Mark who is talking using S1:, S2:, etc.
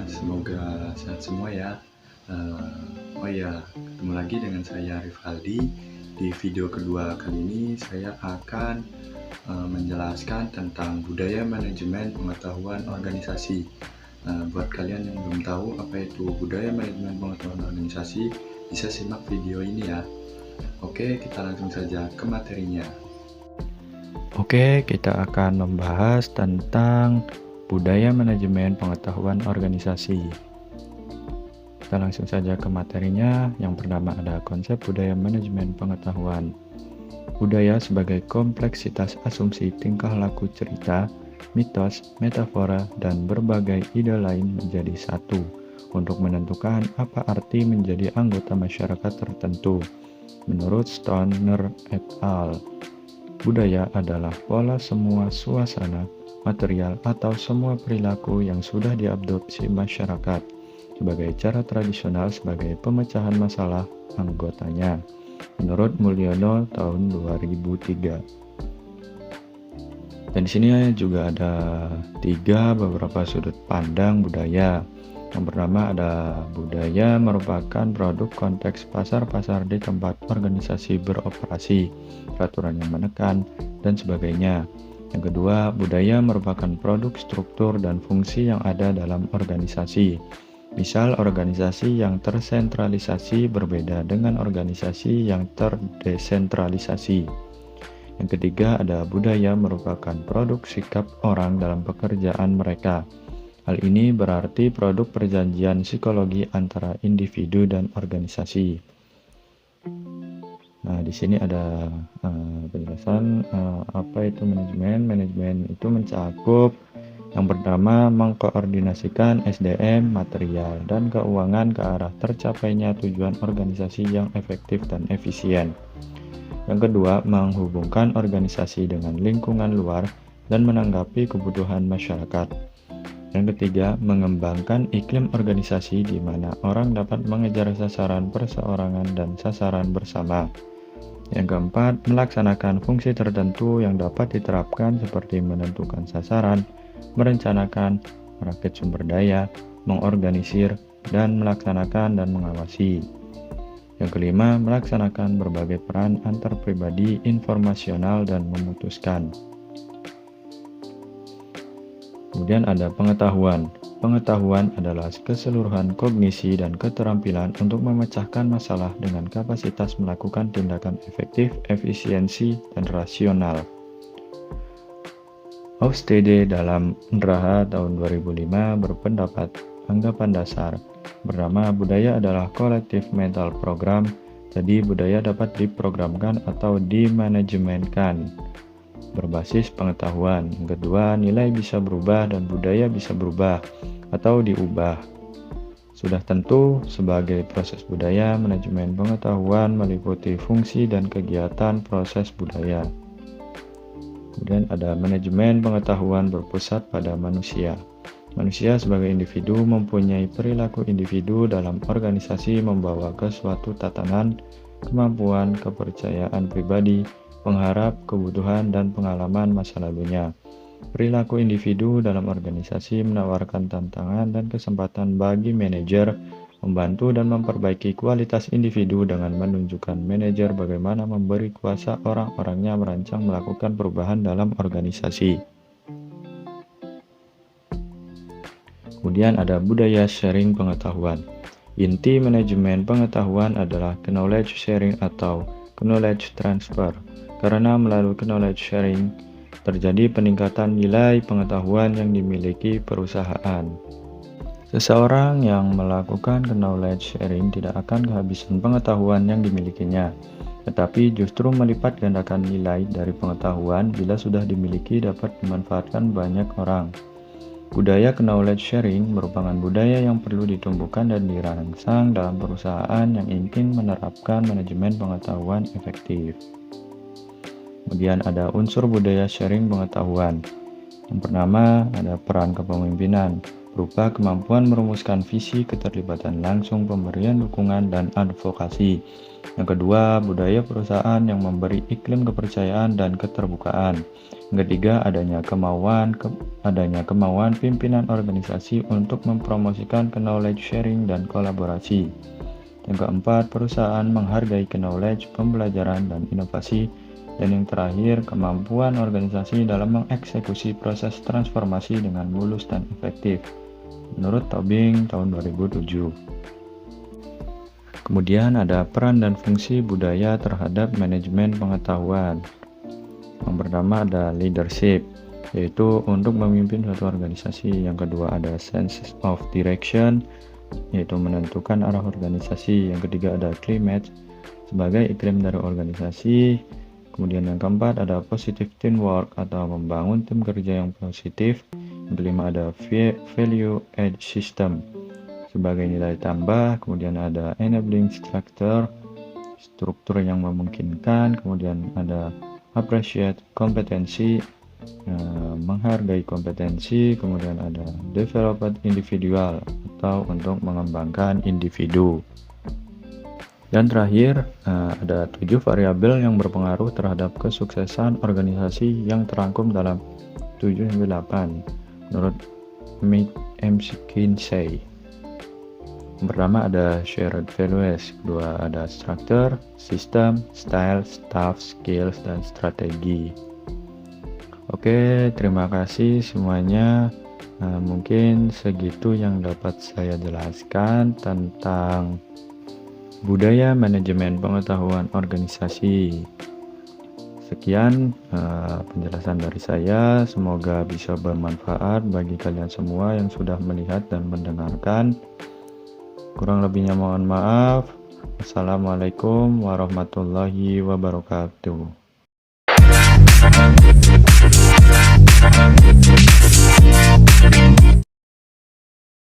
S1: Semoga sehat semua ya. Oh ya, ketemu lagi dengan saya Rifaldi. Di video kedua kali ini saya akan menjelaskan tentang budaya manajemen pengetahuan organisasi. Buat kalian yang belum tahu apa itu budaya manajemen pengetahuan organisasi, bisa simak video ini ya. Oke, kita langsung saja ke materinya.
S2: Oke, kita akan membahas tentang budaya manajemen pengetahuan organisasi. Kita langsung saja ke materinya. Yang pertama ada konsep budaya manajemen pengetahuan. Budaya sebagai kompleksitas asumsi tingkah laku cerita, mitos, metafora, dan berbagai ide lain menjadi satu untuk menentukan apa arti menjadi anggota masyarakat tertentu. Menurut Stoner et al., budaya adalah pola semua suasana, material, atau semua perilaku yang sudah diadopsi masyarakat sebagai cara tradisional sebagai pemecahan masalah anggotanya. Menurut Mulyono tahun 2003. Dan di sini juga ada beberapa sudut pandang budaya. Yang pertama ada budaya merupakan produk konteks pasar-pasar di tempat organisasi beroperasi, peraturan yang menekan, dan sebagainya. Yang kedua, budaya merupakan produk struktur dan fungsi yang ada dalam organisasi. Misal, organisasi yang tersentralisasi berbeda dengan organisasi yang terdesentralisasi. Yang ketiga, ada budaya merupakan produk sikap orang dalam pekerjaan mereka. Hal ini berarti produk perjanjian psikologi antara individu dan organisasi. Nah, di sini ada penjelasan apa itu manajemen. Manajemen itu mencakup yang pertama mengkoordinasikan SDM, material, dan keuangan ke arah tercapainya tujuan organisasi yang efektif dan efisien. Yang kedua, menghubungkan organisasi dengan lingkungan luar dan menanggapi kebutuhan masyarakat. Yang ketiga, mengembangkan iklim organisasi di mana orang dapat mengejar sasaran perseorangan dan sasaran bersama. Yang keempat, melaksanakan fungsi tertentu yang dapat diterapkan seperti menentukan sasaran, merencanakan, merakit sumber daya, mengorganisir, dan melaksanakan dan mengawasi. Yang kelima, melaksanakan berbagai peran antar pribadi, informasional, dan memutuskan. Kemudian ada pengetahuan. Pengetahuan adalah keseluruhan kognisi dan keterampilan untuk memecahkan masalah dengan kapasitas melakukan tindakan efektif, efisiensi, dan rasional. Hofstede dalam Nraha tahun 2005 berpendapat anggapan dasar bernama budaya adalah collective mental program, jadi budaya dapat diprogramkan atau dimanajemenkan berbasis pengetahuan. Yang kedua, nilai bisa berubah dan budaya bisa berubah atau diubah. Sudah tentu, sebagai proses budaya, manajemen pengetahuan meliputi fungsi dan kegiatan proses budaya. Kemudian ada manajemen pengetahuan berpusat pada manusia. Manusia sebagai individu mempunyai perilaku individu dalam organisasi membawa ke suatu tatanan, kemampuan, kepercayaan pribadi, pengharap, kebutuhan, dan pengalaman masa lalunya. Perilaku individu dalam organisasi menawarkan tantangan dan kesempatan bagi manajer membantu dan memperbaiki kualitas individu dengan menunjukkan manajer bagaimana memberi kuasa orang-orangnya merancang melakukan perubahan dalam organisasi. Kemudian ada budaya sharing pengetahuan. Inti manajemen pengetahuan adalah knowledge sharing atau knowledge transfer. Karena melalui knowledge sharing, terjadi peningkatan nilai pengetahuan yang dimiliki perusahaan. Seseorang yang melakukan knowledge sharing tidak akan kehabisan pengetahuan yang dimilikinya, tetapi justru melipat gandakan nilai dari pengetahuan bila sudah dimiliki dapat dimanfaatkan banyak orang. Budaya knowledge sharing merupakan budaya yang perlu ditumbuhkan dan dirangsang dalam perusahaan yang ingin menerapkan manajemen pengetahuan efektif. Kemudian ada unsur budaya sharing pengetahuan. Yang pertama ada peran kepemimpinan, berupa kemampuan merumuskan visi, keterlibatan langsung, pemberian dukungan, dan advokasi. Yang kedua, budaya perusahaan yang memberi iklim kepercayaan dan keterbukaan. Yang ketiga, adanya kemauan pimpinan organisasi untuk mempromosikan knowledge sharing dan kolaborasi. Yang keempat, perusahaan menghargai knowledge, pembelajaran, dan inovasi. Dan yang terakhir, kemampuan organisasi dalam mengeksekusi proses transformasi dengan mulus dan efektif. Menurut Tobing tahun 2007. Kemudian ada peran dan fungsi budaya terhadap manajemen pengetahuan. Yang pertama ada leadership, yaitu untuk memimpin suatu organisasi. Yang kedua ada sense of direction, yaitu menentukan arah organisasi. Yang ketiga ada climate, sebagai iklim dari organisasi. Kemudian yang keempat ada positive teamwork, atau membangun tim kerja yang positif. Yang kelima ada value add system, sebagai nilai tambah. Kemudian ada enabling structure, struktur yang memungkinkan. Kemudian ada appreciate kompetensi, menghargai kompetensi. Kemudian ada developed individual, atau untuk mengembangkan individu. Dan terakhir ada 7 variabel yang berpengaruh terhadap kesuksesan organisasi yang terangkum dalam 7-8 menurut McKinsey. Yang pertama ada shared values, kedua ada structure, system, style, staff, skills, dan strategi. Oke, terima kasih semuanya. Mungkin segitu yang dapat saya jelaskan tentang budaya manajemen pengetahuan organisasi. Sekian penjelasan dari saya, semoga bisa bermanfaat bagi kalian semua yang sudah melihat dan mendengarkan. Kurang lebihnya mohon maaf. Wassalamualaikum warahmatullahi wabarakatuh.